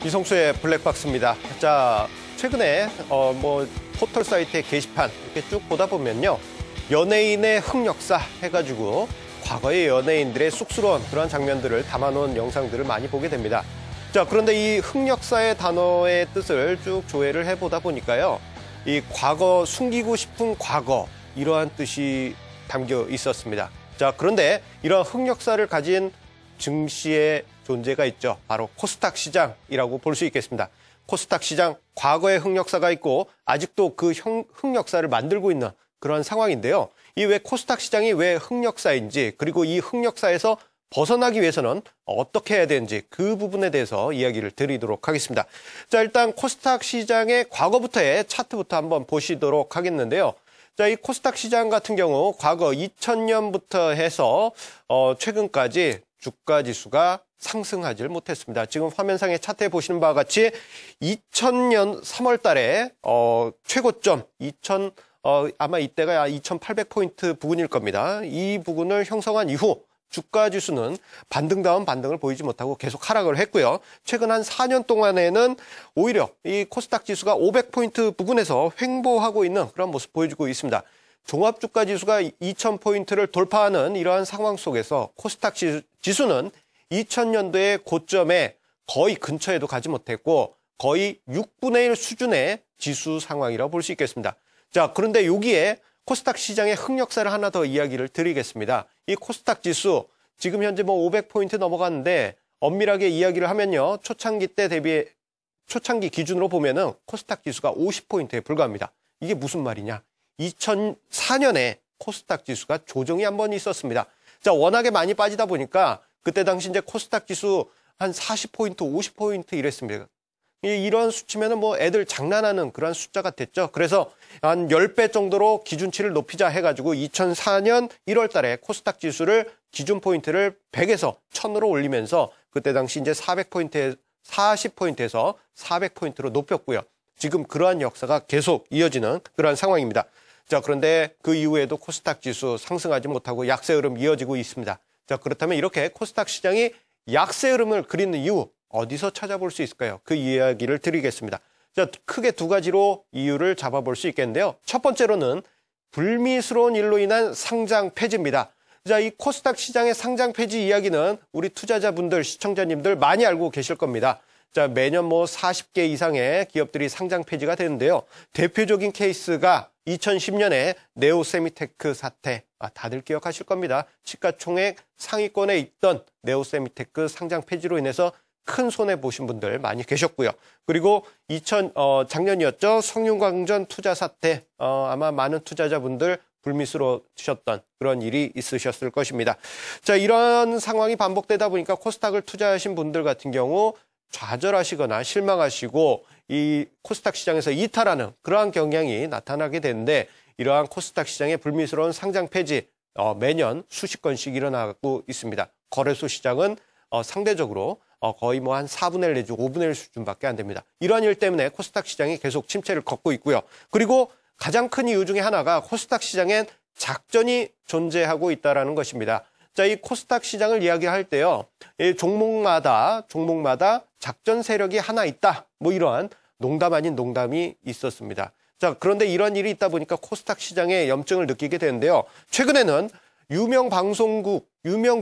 이성수의 블랙박스입니다. 자, 최근에 포털 사이트의 게시판 이렇게 쭉 보다 보면요, 연예인의 흑역사 해가지고 과거의 연예인들의 쑥스러운 그런 장면들을 담아놓은 영상들을 많이 보게 됩니다. 자, 그런데 이 흑역사의 단어의 뜻을 쭉 조회를 해보다 보니까요, 이 과거, 숨기고 싶은 과거, 이러한 뜻이 담겨 있었습니다. 자, 그런데 이런 흑역사를 가진 증시의 존재가 있죠. 바로 코스닥 시장이라고 볼 수 있겠습니다. 코스닥 시장, 과거의 흑역사가 있고 아직도 그 흑역사를 만들고 있는 그런 상황인데요. 이 왜 코스닥 시장이 왜 흑역사인지, 그리고 이 흑역사에서 벗어나기 위해서는 어떻게 해야 되는지, 그 부분에 대해서 이야기를 드리도록 하겠습니다. 자, 일단 코스닥 시장의 과거부터의 차트부터 한번 보시도록 하겠는데요. 자, 이 코스닥 시장 같은 경우 과거 2000년부터 해서 최근까지 주가 지수가 상승하지 못했습니다. 지금 화면상의 차트에 보시는 바와 같이 2000년 3월 달에 최고점 아마 이때가 2800포인트 부근일 겁니다. 이 부근을 형성한 이후 주가 지수는 반등다운 반등을 보이지 못하고 계속 하락을 했고요. 최근 한 4년 동안에는 오히려 이 코스닥 지수가 500포인트 부근에서 횡보하고 있는 그런 모습 보여주고 있습니다. 종합주가 지수가 2000포인트를 돌파하는 이러한 상황 속에서 코스닥 지수는 2000년도의 고점에 거의 근처에도 가지 못했고 거의 6분의 1 수준의 지수 상황이라고 볼 수 있겠습니다. 자, 그런데 여기에 코스닥 시장의 흑역사를 하나 더 이야기를 드리겠습니다. 이 코스닥 지수 지금 현재 500포인트 넘어갔는데 엄밀하게 이야기를 하면요, 초창기 때 대비 초창기 기준으로 보면은 코스닥 지수가 50포인트에 불과합니다. 이게 무슨 말이냐? 2004년에 코스닥 지수가 조정이 한 번 있었습니다. 자, 워낙에 많이 빠지다 보니까 그때 당시 이제 코스닥 지수 한 40포인트, 50포인트 이랬습니다. 이런 수치면은 애들 장난하는 그런 숫자 같았죠. 그래서 한 10배 정도로 기준치를 높이자 해가지고 2004년 1월 달에 코스닥 지수를 기준 포인트를 100에서 1000으로 올리면서 그때 당시 이제 40포인트에서 400포인트로 높였고요. 지금 그러한 역사가 계속 이어지는 그러한 상황입니다. 자, 그런데 그 이후에도 코스닥 지수 상승하지 못하고 약세 흐름 이어지고 있습니다. 자, 그렇다면 이렇게 코스닥 시장이 약세 흐름을 그리는 이유 어디서 찾아볼 수 있을까요? 그 이야기를 드리겠습니다. 자, 크게 두 가지로 이유를 잡아볼 수 있겠는데요. 첫 번째로는 불미스러운 일로 인한 상장 폐지입니다. 자, 이 코스닥 시장의 상장 폐지 이야기는 우리 투자자분들, 시청자님들 많이 알고 계실 겁니다. 자, 매년 40개 이상의 기업들이 상장 폐지가 되는데요. 대표적인 케이스가 2010년에 네오세미테크 사태, 다들 기억하실 겁니다. 시가총액 상위권에 있던 네오세미테크 상장 폐지로 인해서 큰 손해 보신 분들 많이 계셨고요. 그리고 작년이었죠. 성균관전 투자 사태, 아마 많은 투자자분들 불미스러우셨던 그런 일이 있으셨을 것입니다. 자, 이런 상황이 반복되다 보니까 코스닥을 투자하신 분들 같은 경우 좌절하시거나 실망하시고 이 코스닥 시장에서 이탈하는 그러한 경향이 나타나게 되는데, 이러한 코스닥 시장의 불미스러운 상장 폐지 매년 수십 건씩 일어나고 있습니다. 거래소 시장은 상대적으로 거의 한 4분의 1 내지 5분의 1 수준밖에 안 됩니다. 이러한 일 때문에 코스닥 시장이 계속 침체를 걷고 있고요. 그리고 가장 큰 이유 중에 하나가 코스닥 시장엔 작전이 존재하고 있다는 것입니다. 자, 이 코스닥 시장을 이야기할 때요, 이 종목마다 작전 세력이 하나 있다. 이러한 농담 아닌 농담이 있었습니다. 자, 그런데 이런 일이 있다 보니까 코스닥 시장에 염증을 느끼게 되는데요. 최근에는 유명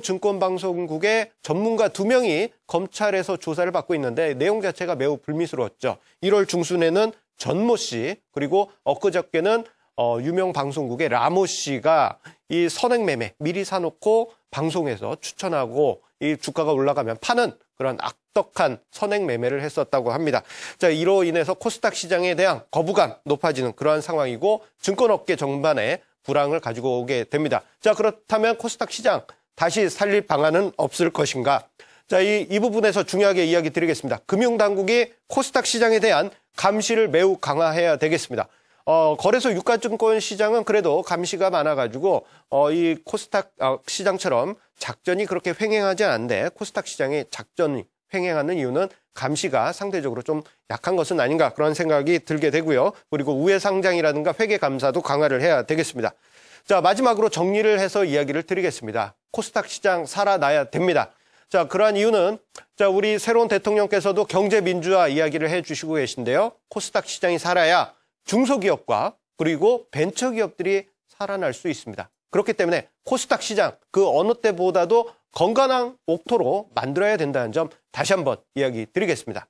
증권방송국의 전문가 2명이 검찰에서 조사를 받고 있는데 내용 자체가 매우 불미스러웠죠. 1월 중순에는 전모 씨, 그리고 엊그저께는 유명 방송국의 라모 씨가 이 선행 매매 미리 사놓고 방송에서 추천하고 이 주가가 올라가면 파는 그런 악덕한 선행 매매를 했었다고 합니다. 자, 이로 인해서 코스닥 시장에 대한 거부감 높아지는 그러한 상황이고 증권업계 전반에 불황을 가지고 오게 됩니다. 자, 그렇다면 코스닥 시장 다시 살릴 방안은 없을 것인가? 자, 이 부분에서 중요하게 이야기 드리겠습니다. 금융당국이 코스닥 시장에 대한 감시를 매우 강화해야 되겠습니다. 거래소 유가증권 시장은 그래도 감시가 많아가지고 이 코스닥 시장처럼 작전이 그렇게 횡행하지 않는데, 코스닥 시장이 작전이 횡행하는 이유는 감시가 상대적으로 좀 약한 것은 아닌가, 그런 생각이 들게 되고요. 그리고 우회 상장이라든가 회계 감사도 강화를 해야 되겠습니다. 자, 마지막으로 정리를 해서 이야기를 드리겠습니다. 코스닥 시장 살아나야 됩니다. 자, 그러한 이유는 자, 우리 새로운 대통령께서도 경제민주화 이야기를 해주시고 계신데요. 코스닥 시장이 살아야 중소기업과 그리고 벤처기업들이 살아날 수 있습니다. 그렇기 때문에 코스닥 시장 그 어느 때보다도 건강한 옥토로 만들어야 된다는 점 다시 한번 이야기 드리겠습니다.